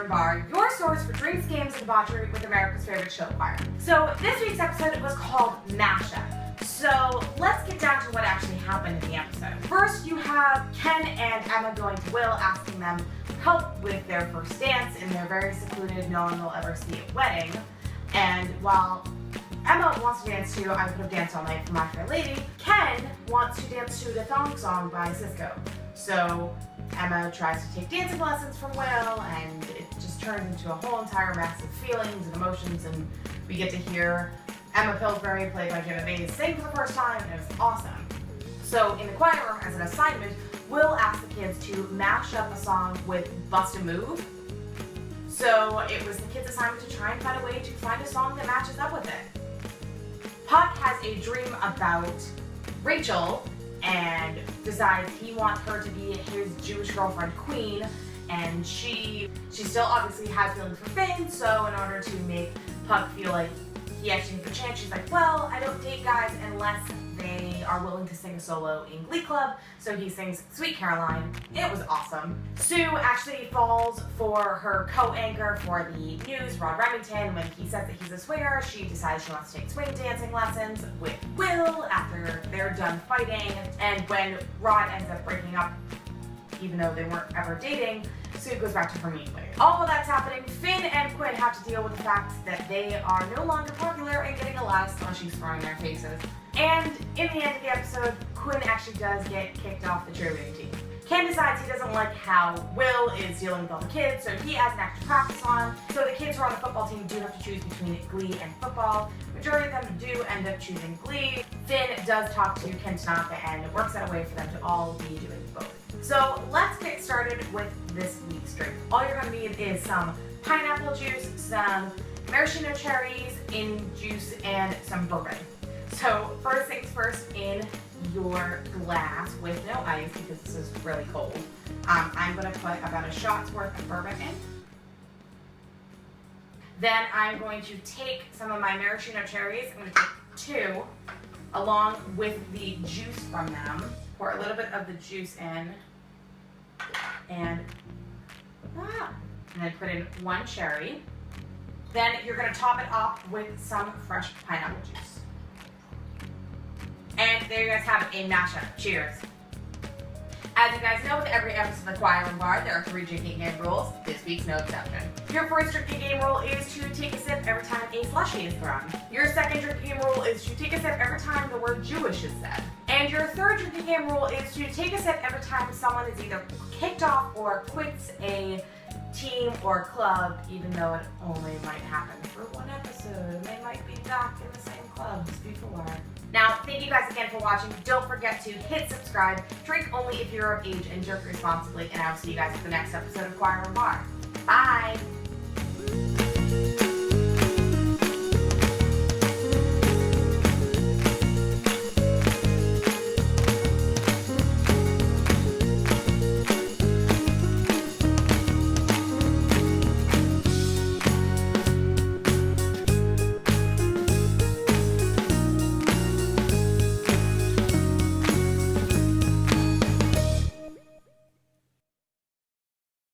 and Bar, your source for drinks, games, and debauchery with America's favorite show choir. So this week's episode was called Mashup. So let's get down to what actually happened in the episode. First, you have Ken and Emma going to Will, asking them help with their first dance in their very secluded, no one will ever see it wedding. And while Emma wants to dance to I Could Have Danced All Night from My Fair Lady, Ken wants to dance to the thong song by Cisco. So Emma tries to take dancing lessons from Will, and it just turns into a whole entire mess of feelings and emotions, and we get to hear Emma Pillsbury, played by Jenna Mays, sing for the first time, and it was awesome. So in the choir room, as an assignment, Will asked the kids to mash up a song with Bust a Move. So it was the kids' assignment to try and find a way to find a song that matches up with it. Puck has a dream about Rachel and decides he wants her to be his Jewish girlfriend, Queen, and she still obviously has feelings for Finn, so in order to make Puck feel like he actually has a chance, she's like, well, I don't date guys unless they are willing to sing a solo in Glee Club, so he sings Sweet Caroline. It was awesome. Sue actually falls for her co-anchor for the news, Rod Remington. When he says that he's a swinger, she decides she wants to take swing dancing lessons with Will after they're done fighting, and when Rod ends up breaking up, even though they weren't ever dating, Sue goes back to her meat ways. All of that's happening, Finn and Quinn have to deal with the fact that they are no longer popular and getting a lot of slushies thrown in their faces. And in the end of the episode, Quinn actually does get kicked off the cheerleading team. Ken decides he doesn't like how Will is dealing with all the kids, so he adds an extra practice on. So the kids who are on the football team do have to choose between Glee and football. Majority of them do end up choosing Glee. Finn does talk to Ken Tanaka and works out a way for them to all be doing both. So let's get started with this week's drink. All you're going to need is some pineapple juice, some maraschino cherries in juice, and some bourbon. So first things first, in your glass with no ice, because this is really cold, I'm going to put about a shot's worth of bourbon in. Then I'm going to take some of my maraschino cherries. I'm going to take 2 along with the juice from them. Pour a little bit of the juice in. And then put in 1 cherry. Then you're going to top it off with some fresh pineapple juice. And there you guys have it, a mashup. Cheers. As you guys know, with every episode of the Choir and Bar, there are 3 drinking game rules. This week's no exception. Your first drinking game rule is to take a sip every time a slushie is thrown. Your second drinking game rule is to take a sip every time the word Jewish is said. And your third drinking game rule is to take a sip every time someone is either kicked off or quits a team or club, even though it only might happen for 1 episode. They might be back in the same clubs before. Now, thank you guys again for watching. Don't forget to hit subscribe, drink only if you're of age, and drink responsibly, and I will see you guys at the next episode of Choir and Bar. Bye!